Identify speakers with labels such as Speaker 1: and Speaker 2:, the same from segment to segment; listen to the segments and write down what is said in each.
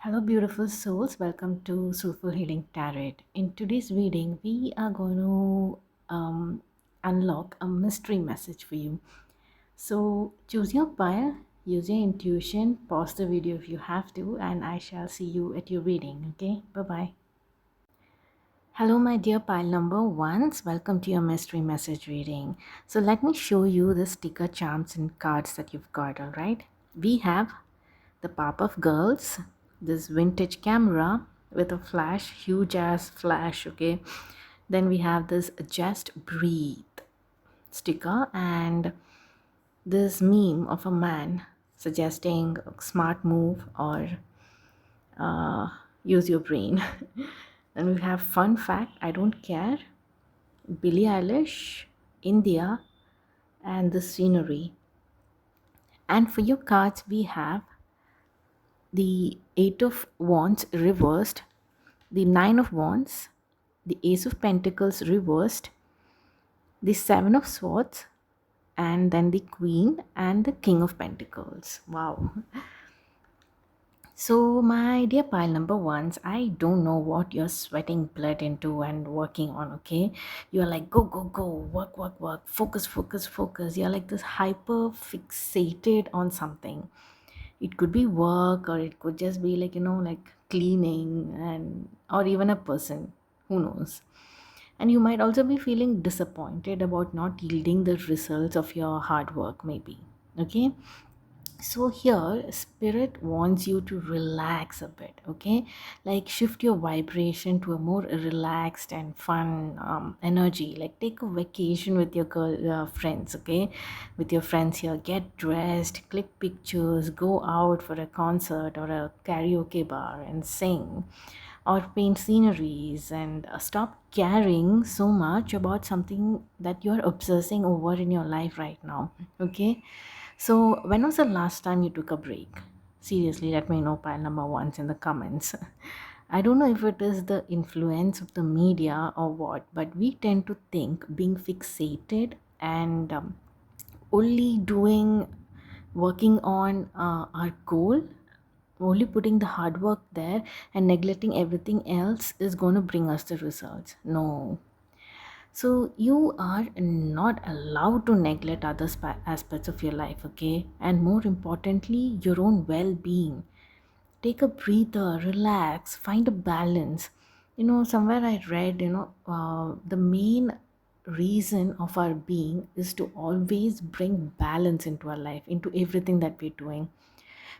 Speaker 1: Hello, beautiful souls. Welcome to Soulful Healing Tarot. In today's reading, we are going to unlock a mystery message for you. So, choose your pile, use your intuition, pause the video if you have to, and I shall see you at your reading. Okay, bye bye. Hello, my dear pile number ones. Welcome to your mystery message reading. So, let me show you the sticker charms and cards that you've got. All right, we have the pop of girls, this vintage camera with a flash, huge ass flash. Okay, then we have this just breathe sticker and this meme of a man suggesting smart move or uh, use your brain. Then we have fun fact, I don't care, Billie Eilish, India, and the scenery. And for your cards we have the Eight of Wands reversed, the Nine of Wands, the Ace of Pentacles reversed, the Seven of Swords, and then the Queen and the King of Pentacles. Wow. So, my dear pile number ones, I don't know what you're sweating blood into and working on, okay? You're like, go, go, go, work, work, work, focus, focus, focus. You're like this hyper fixated on something. It could be work or it could just be like, like cleaning and or even a person. Who knows? And you might also be feeling disappointed about not yielding the results of your hard work, maybe. Okay, so here spirit wants you to relax a bit. Okay, like shift your vibration to a more relaxed and fun energy, like take a vacation with your friends. Okay, with your friends here, get dressed, click pictures, go out for a concert or a karaoke bar and sing or paint sceneries, and stop caring so much about something that you're obsessing over in your life right now. Okay, so when was the last time you took a break? Seriously, let me know, pile number ones, in the comments. I don't know if it is the influence of the media or what, but we tend to think being fixated and only doing working on our goal, only putting the hard work there and neglecting everything else is going to bring us the results. No. So you are not allowed to neglect other aspects of your life, okay? And more importantly, your own well-being. Take a breather, relax, find a balance. Somewhere I read, the main reason of our being is to always bring balance into our life, into everything that we're doing.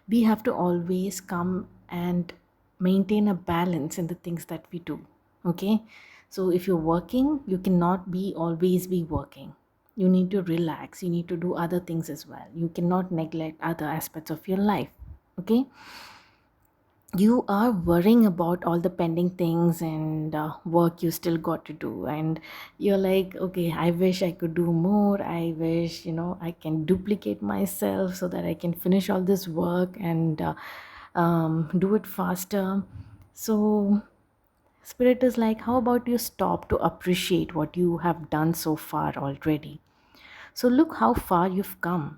Speaker 1: We have to always come and maintain a balance in the things that we do. Okay, so if you're working, you cannot be always be working. You need to relax, you need to do other things as well. You cannot neglect other aspects of your life. Okay, you are worrying about all the pending things and work you still got to do, and you're like, okay, I wish I could do more. I wish, I can duplicate myself so that I can finish all this work and do it faster. So spirit is like, how about you stop to appreciate what you have done so far already? So look how far you've come.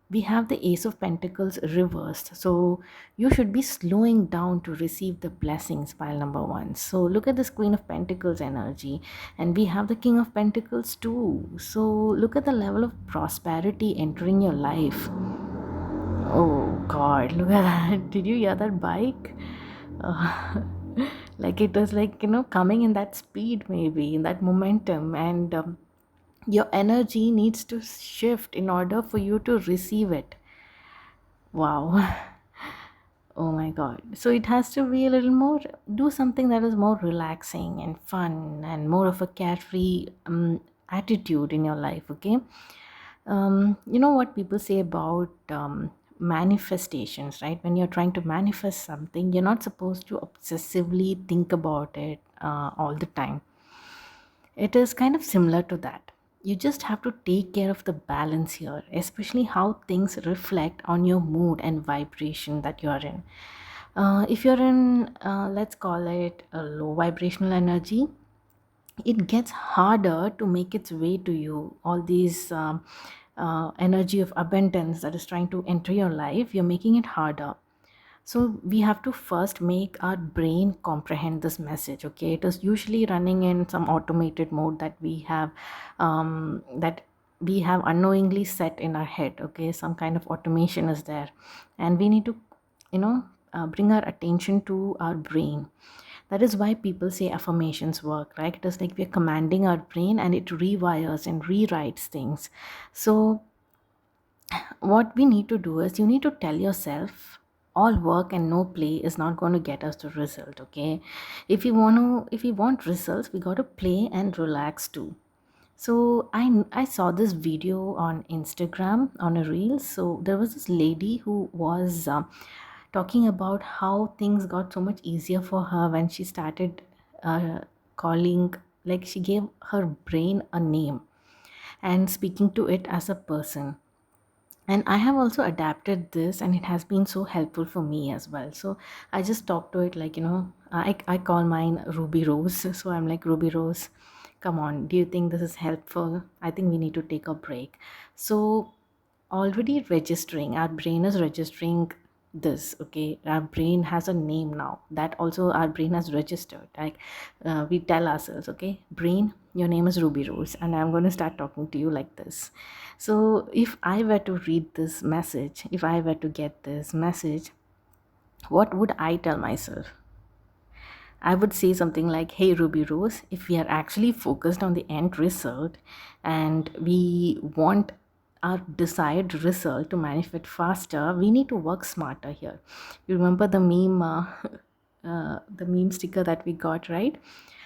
Speaker 1: We have the Ace of Pentacles reversed. So you should be slowing down to receive the blessings, pile number one. So look at this Queen of Pentacles energy. And we have the King of Pentacles too. So look at the level of prosperity entering your life. Oh God, look at that. Did you hear that bike? Uh, like it was like, coming in that speed, maybe in that momentum. And your energy needs to shift in order for you to receive it. Wow. Oh my God. So it has to be a little more, do something that is more relaxing and fun and more of a carefree attitude in your life. Okay. You know what people say about manifestations, right? When you're trying to manifest something, you're not supposed to obsessively think about it all the time. It is kind of similar to that. You just have to take care of the balance here, especially how things reflect on your mood and vibration that you're in. If you're in, let's call it a low vibrational energy, it gets harder to make its way to you. All these energy of abundance that is trying to enter your life, you're making it harder. So we have to first make our brain comprehend this message. Okay, it is usually running in some automated mode that we have unknowingly set in our head. Okay, some kind of automation is there, and we need to, you know, bring our attention to our brain. That is why people say affirmations work, right? It is like we're commanding our brain and it rewires and rewrites things. So what we need to do is you need to tell yourself all work and no play is not going to get us the result. Okay, if you want results, we got to play and relax too. So I saw this video on Instagram on a reel. So there was this lady who was talking about how things got so much easier for her when she started calling, like she gave her brain a name and speaking to it as a person. And I have also adapted this and it has been so helpful for me as well. So I just talk to it like, I call mine Ruby Rose. So I'm like, Ruby Rose, come on, do you think this is helpful? I think we need to take a break. So already registering, our brain is registering this. Okay, our brain has a name now, that also our brain has registered. Like we tell ourselves, okay, brain, your name is Ruby Rose and I'm going to start talking to you like this. So if I were to read this message, if I were to get this message, what would I tell myself? I would say something like, hey, Ruby Rose, if we are actually focused on the end result and we want our desired result to manifest faster, we need to work smarter here. You remember the meme, the meme sticker that we got, right?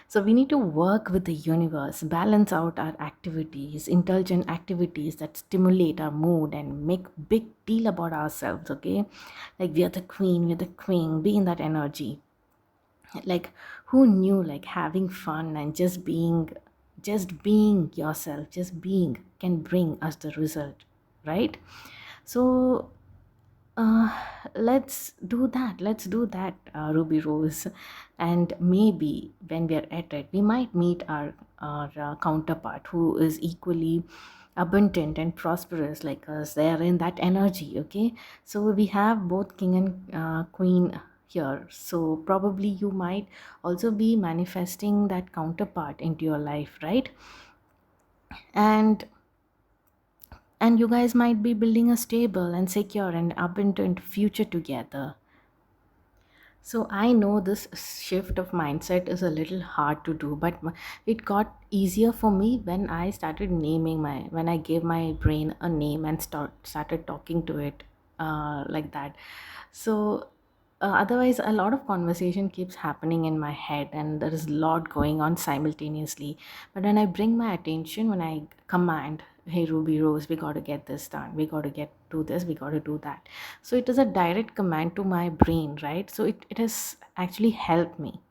Speaker 1: So we need to work with the universe, balance out our activities, intelligent activities that stimulate our mood and make big deal about ourselves, okay? Like we are the queen, we're the queen, be in that energy. Like who knew like having fun and just being yourself, just being can bring us the result, right? So uh, let's do that, Ruby Rose. And maybe when we are at it, we might meet our counterpart who is equally abundant and prosperous like us. They are in that energy. Okay, so we have both king and queen here. So probably you might also be manifesting that counterpart into your life, right? And you guys might be building a stable and secure and abundant future together. So I know this shift of mindset is a little hard to do, but it got easier for me when I started when I gave my brain a name and started talking to it like that. So otherwise, a lot of conversation keeps happening in my head, and there is a lot going on simultaneously. But when I bring my attention, when I command, hey Ruby Rose, we got to get this done, we got to get do this, we got to do that. So it is a direct command to my brain, right? So it has actually helped me.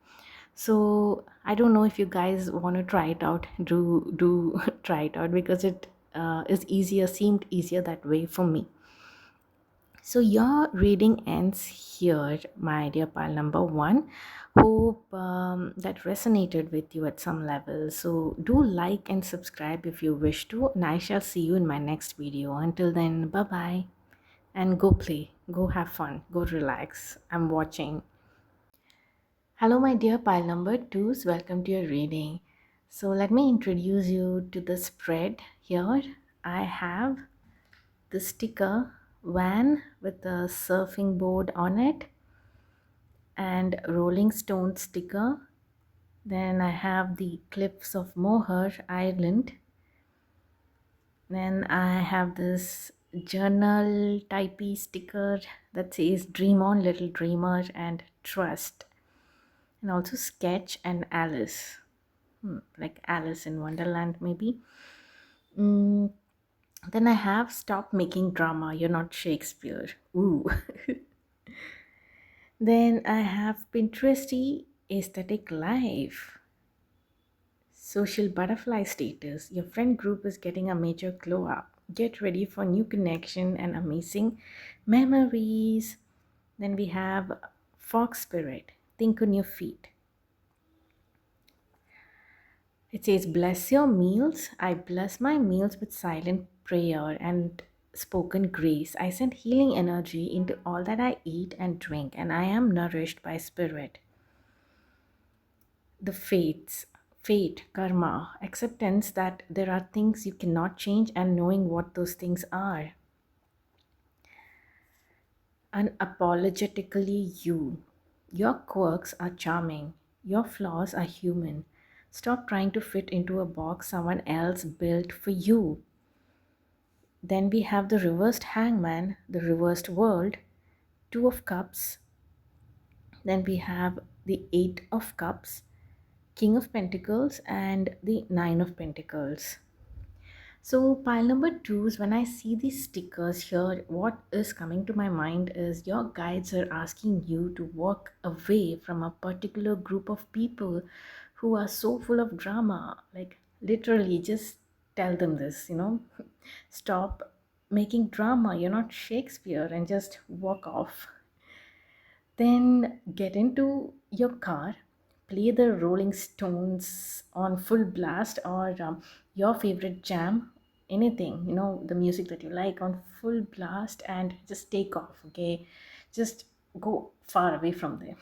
Speaker 1: So I don't know if you guys want to try it out. Do try it out, because it is easier, seemed easier that way for me. So your reading ends here, my dear pal number one. Hope that resonated with you at some level. So do like and subscribe if you wish to, and I shall see you in my next video. Until then, bye bye, and go play, go have fun, go relax. I'm watching. Hello, my dear pile number twos. Welcome to your reading. So let me introduce you to the spread here. I have the sticker van with the surfing board on it and Rolling Stone sticker. Then I have the cliffs of Moher Island. Then I have this journal typey sticker that says dream on little dreamer and trust. And also sketch and Alice. Like Alice in Wonderland maybe. Mm, then I have stop making drama, you're not Shakespeare. Ooh. Then I have Pinteresty aesthetic life. Social butterfly status. Your friend group is getting a major glow up. Get ready for new connection and amazing memories. Then we have fox spirit. Think on your feet. It says, bless your meals. I bless my meals with silent prayer. And spoken grace. I send healing energy into all that I eat and drink, and I am nourished by spirit. The fates, fate, karma, acceptance that there are things you cannot change, and knowing what those things are. Unapologetically you. Your quirks are charming. Your flaws are human. Stop trying to fit into a box someone else built for you. Then we have the reversed hangman, the reversed world, two of cups. Then we have the eight of cups, king of pentacles, and the nine of pentacles. So, pile number two is when I see these stickers here, what is coming to my mind is your guides are asking you to walk away from a particular group of people who are so full of drama. Like, literally, just tell them this, stop making drama. You're not Shakespeare, and just walk off. Then get into your car, play the Rolling Stones on full blast, or your favorite jam, anything, the music that you like on full blast, and just take off, okay? Just go far away from there.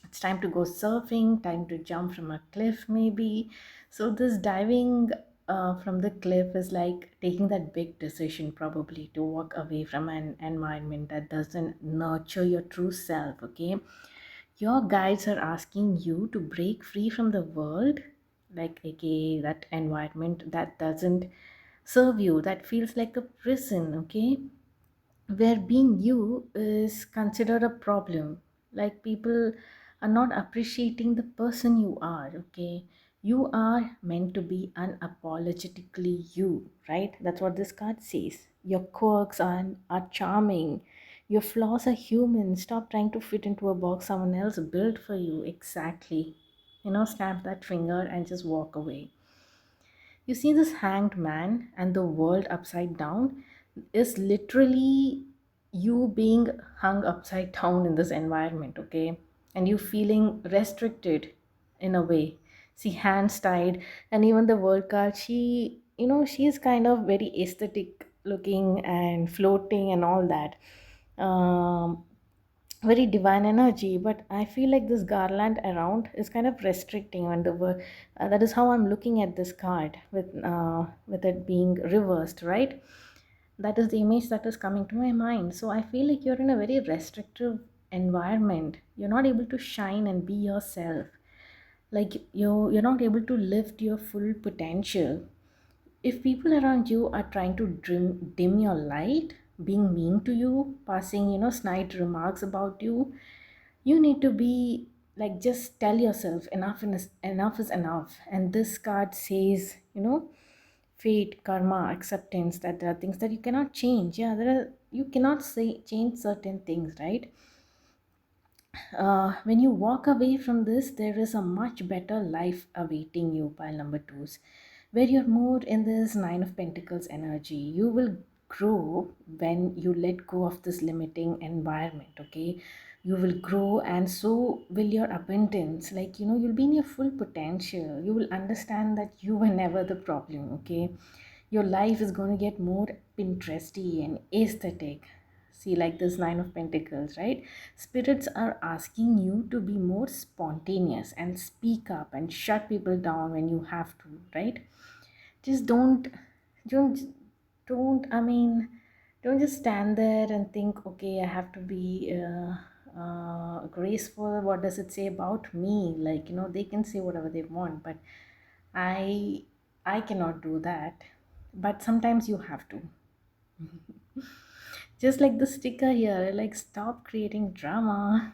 Speaker 1: It's time to go surfing, time to jump from a cliff, maybe. So, this diving from the cliff is like taking that big decision, probably to walk away from an environment that doesn't nurture your true self, okay? Your guides are asking you to break free from the world, like, aka that environment that doesn't serve you, that feels like a prison, okay? Where being you is considered a problem. Like, people are not appreciating the person you are, okay? You are meant to be unapologetically you, right? That's what this card says. Your quirks are charming. Your flaws are human. Stop trying to fit into a box someone else built for you. Exactly. Snap that finger and just walk away. You see, this hanged man and the world upside down is literally you being hung upside down in this environment, okay? And you feeling restricted in a way. See, hands tied, and even the world card, she's kind of very aesthetic looking and floating and all that. Um, Very divine energy, but I feel like this garland around is kind of restricting, and that is how I'm looking at this card with it being reversed, right? That is the image that is coming to my mind. So I feel like you're in a very restrictive environment. You're not able to shine and be yourself. Like, you're not able to lift your full potential. If people around you are trying to dim your light, being mean to you, passing snide remarks about you, you need to be like, just tell yourself enough is enough. And this card says, fate, karma, acceptance, that there are things that you cannot change. Yeah, you cannot say change certain things, right? When you walk away from this, there is a much better life awaiting you, pile number twos, where you're more in this Nine of Pentacles energy. You will grow when you let go of this limiting environment, okay? You will grow, and so will your abundance. Like, you'll be in your full potential. You will understand that you were never the problem, okay? Your life is going to get more Pinteresty and aesthetic. See, like this Nine of Pentacles, right? Spirits are asking you to be more spontaneous and speak up and shut people down when you have to, right? Just don't don't I mean don't just stand there and think, okay, I have to be graceful. What does it say about me? Like, they can say whatever they want, but i I cannot do that. But sometimes you have to. Just like the sticker here, like, stop creating drama.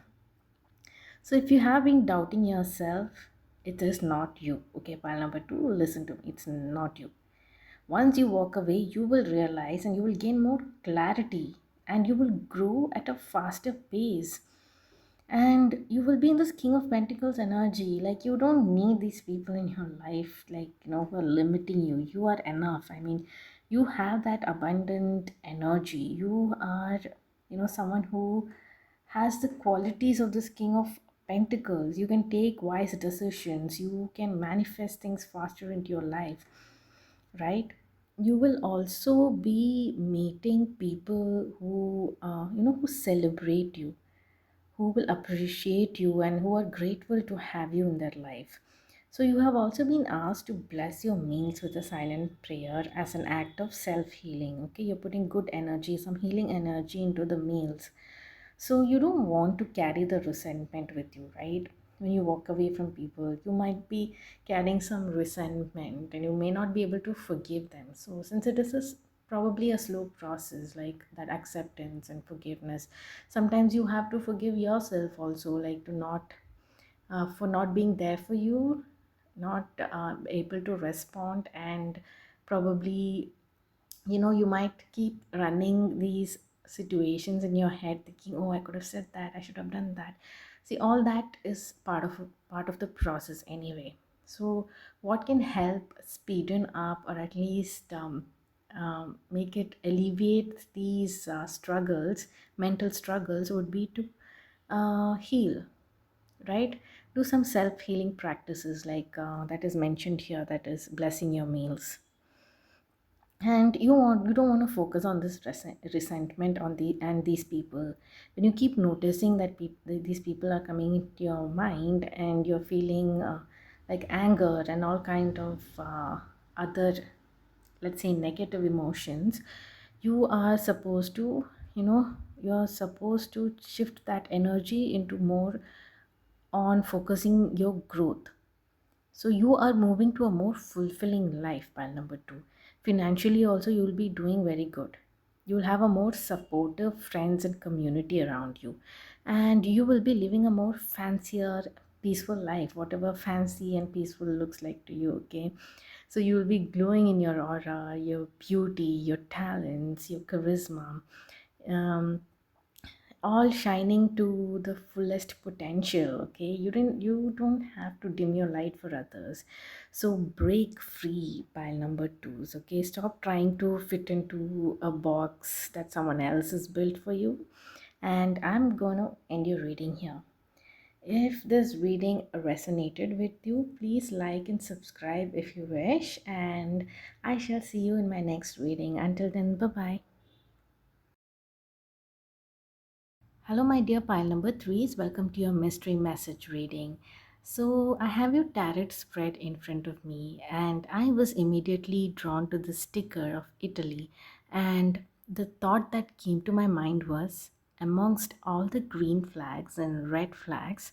Speaker 1: So if you have been doubting yourself, it is not you. Okay, pile number two, listen to me. It's not you. Once you walk away, you will realize and you will gain more clarity, and you will grow at a faster pace. And you will be in this King of Pentacles energy. Like, you don't need these people in your life, like, who are limiting you. You are enough. I mean, you have that abundant energy. You are, someone who has the qualities of this King of Pentacles. You can take wise decisions. You can manifest things faster into your life, right? You will also be meeting people who who celebrate you, who will appreciate you, and who are grateful to have you in their life. So you have also been asked to bless your meals with a silent prayer as an act of self-healing. Okay, you're putting good energy, some healing energy into the meals. So you don't want to carry the resentment with you, right? When you walk away from people, you might be carrying some resentment and you may not be able to forgive them. So since it is probably a slow process, like that acceptance and forgiveness, sometimes you have to forgive yourself also, like to not for not being there for you, not able to respond, and probably you might keep running these situations in your head thinking, oh, I could have said that, I should have done that. See, all that is part of the process anyway. So what can help speeden up, or at least make it alleviate these struggles, mental struggles, would be to heal, right? Do some self-healing practices like that is mentioned here, that is blessing your meals. And you don't want to focus on this resentment on these people. When you keep noticing that these people are coming into your mind, and you're feeling like anger and all kind of other, let's say, negative emotions, you are supposed to, you're supposed to shift that energy into more on focusing your growth. So you are moving to a more fulfilling life, pile number two. Financially, also, you will be doing very good. You will have a more supportive friends and community around you. And you will be living a more fancier, peaceful life, whatever fancy and peaceful looks like to you, okay? So you will be glowing in your aura, your beauty, your talents, your charisma. Um, all shining to the fullest potential. Okay, you don't have to dim your light for others. So break free, pile number twos. Okay, stop trying to fit into a box that someone else has built for you. And I'm gonna end your reading here. If this reading resonated with you, please like and subscribe if you wish, and I shall see you in my next reading. Until then, bye bye. Hello, my dear pile number threes. Welcome to your mystery message reading. So, I have your tarot spread in front of me, and I was immediately drawn to the sticker of Italy. And the thought that came to my mind was, amongst all the green flags and red flags,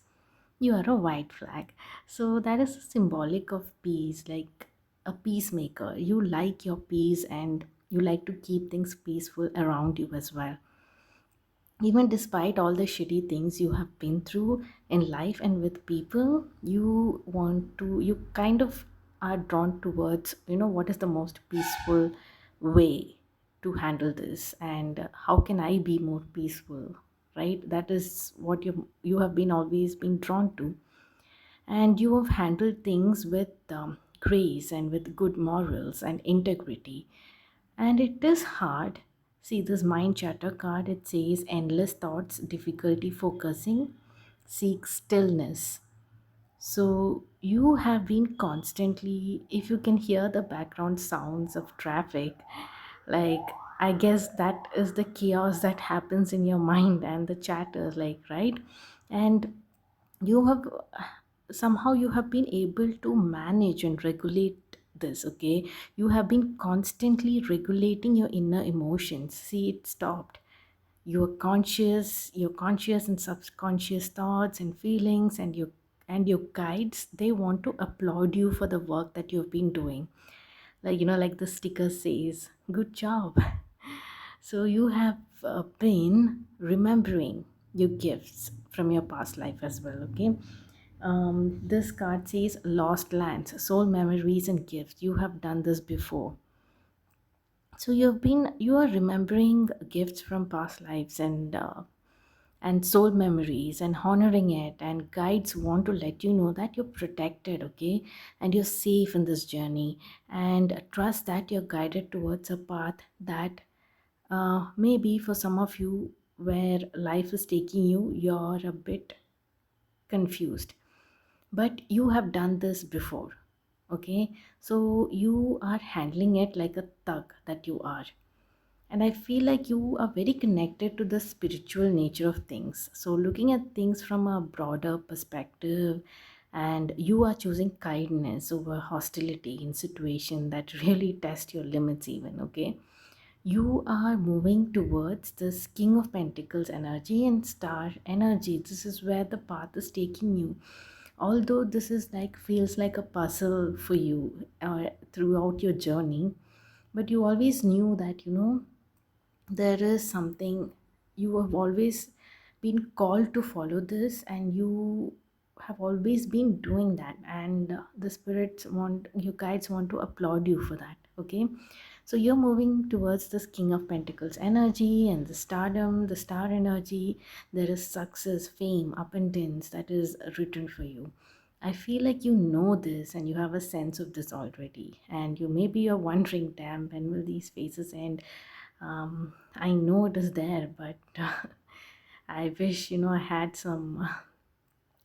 Speaker 1: you are a white flag. So, that is symbolic of peace, like a peacemaker. You like your peace, and you like to keep things peaceful around you as well. Even despite all the shitty things you have been through in life and with people, you kind of are drawn towards, what is the most peaceful way to handle this, and how can I be more peaceful, right? That is what you have been always been drawn to. And you have handled things with grace and with good morals and integrity. And it is hard. See this mind chatter card, it says endless thoughts, difficulty focusing, seek stillness. So you have been constantly, if you can hear the background sounds of traffic, like, I guess that is the chaos that happens in your mind and the chatter, like, right? And you have somehow you have been able to manage and regulate this. Okay, you have been constantly regulating your inner emotions. See, it stopped. Your conscious and subconscious thoughts and feelings, and your guides, they want to applaud you for the work that you've been doing. Like, like the sticker says, good job. So you have been remembering your gifts from your past life as well. Okay, this card says lost lands, soul memories and gifts. You have done this before. So you are remembering gifts from past lives, and soul memories, and honoring it, and guides want to let you know that you're protected, okay, and you're safe in this journey. And trust that you're guided towards a path that maybe for some of you, where life is taking you, you're a bit confused, but you have done this before. Okay, so you are handling it like a thug that you are. And I feel like you are very connected to the spiritual nature of things. So, looking at things from a broader perspective, and you are choosing kindness over hostility in situation that really test your limits, even. Okay, you are moving towards this King of Pentacles energy and Star energy. This is where the path is taking you. Although this is like feels like a puzzle for you throughout your journey, but you always knew that there is something. You have always been called to follow this, and you have always been doing that, and the spirits want you guides want to applaud you for that. Okay, so you're moving towards this King of Pentacles energy and the stardom, the star energy. There is success, fame, abundance that is written for you. I feel like you know this and you have a sense of this already. And you maybe you're wondering, damn, when will these phases end? I know it is there, but I wish I had some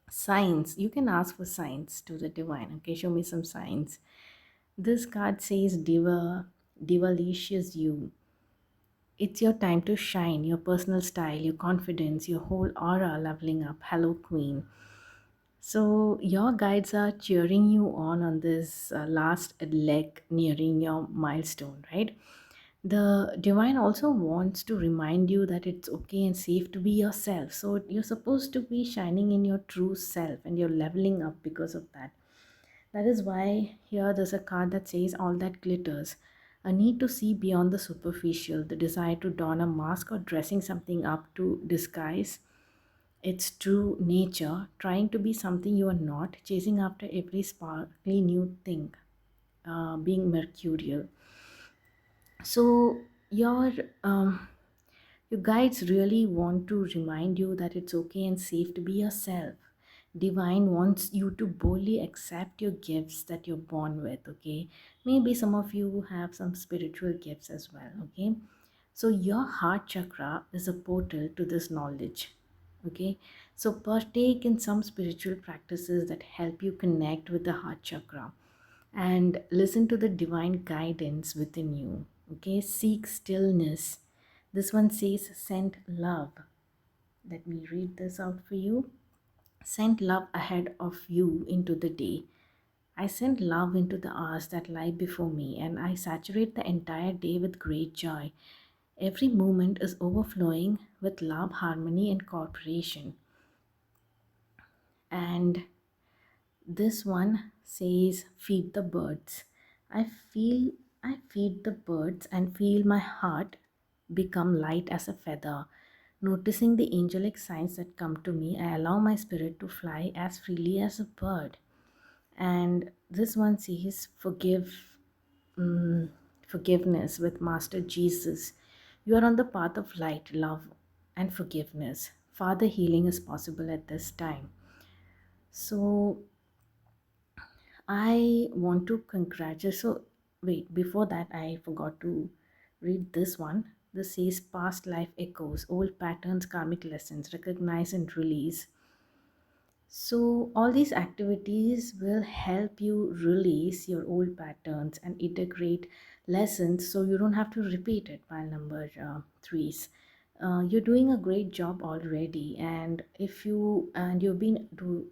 Speaker 1: signs. You can ask for signs to the divine. Okay, show me some signs. This card says divalicious you. It's your time to shine, your personal style, your confidence, your whole aura leveling up. Hello, Queen. So, your guides are cheering you on this last leg nearing your milestone, right? The divine also wants to remind you that it's okay and safe to be yourself. So, you're supposed to be shining in your true self and you're leveling up because of that. That is why here there's a card that says all that glitters. A need to see beyond the superficial, the desire to don a mask or dressing something up to disguise its true nature, trying to be something you are not, chasing after every sparkly new thing, being mercurial. So um, your guides really want to remind you that it's okay and safe to be yourself. Divine wants you to boldly accept your gifts that you're born with. Okay, maybe some of you have some spiritual gifts as well. Okay, so your heart chakra is a portal to this knowledge. Okay, so partake in some spiritual practices that help you connect with the heart chakra and listen to the divine guidance within you. Okay, seek stillness. This one says, send love. Let me read this out for you. Send love ahead of you into the day. I send love into the hours that lie before me, and I saturate the entire day with great joy. Every moment is overflowing with love, harmony, and cooperation. And this one says, feed the birds. I feel I feed the birds and feel my heart become light as a feather. Noticing the angelic signs that come to me, I allow my spirit to fly as freely as a bird. And this one says, mm, forgiveness with Master Jesus. You are on the path of light, love, and forgiveness. Father, healing is possible at this time. So I want to congratulate. So, wait, before that, I forgot to read this one. This says past life echoes, old patterns, karmic lessons, recognize and release. So, all these activities will help you release your old patterns and integrate lessons so you don't have to repeat it. Pile number threes. You're doing a great job already, and if you and you've been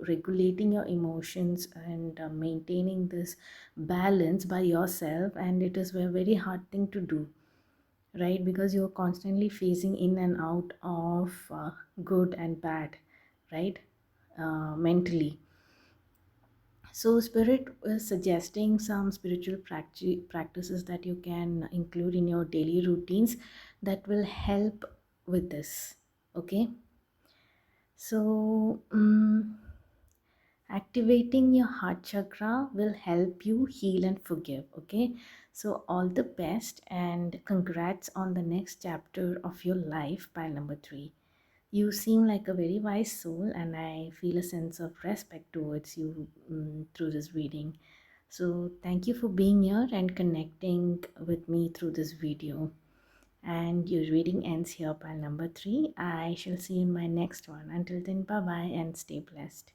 Speaker 1: regulating your emotions and maintaining this balance by yourself, and it is a very hard thing to do, right? Because you're constantly phasing in and out of good and bad, right? Mentally. So, Spirit is suggesting some spiritual practices that you can include in your daily routines that will help with this. Okay, so activating your heart chakra will help you heal and forgive. Okay, so all the best and congrats on the next chapter of your life. Pile number three. You seem like a very wise soul, and I feel a sense of respect towards you through this reading. So, thank you for being here and connecting with me through this video. And your reading ends here, pile number three. I shall see you in my next one. Until then, bye bye and stay blessed.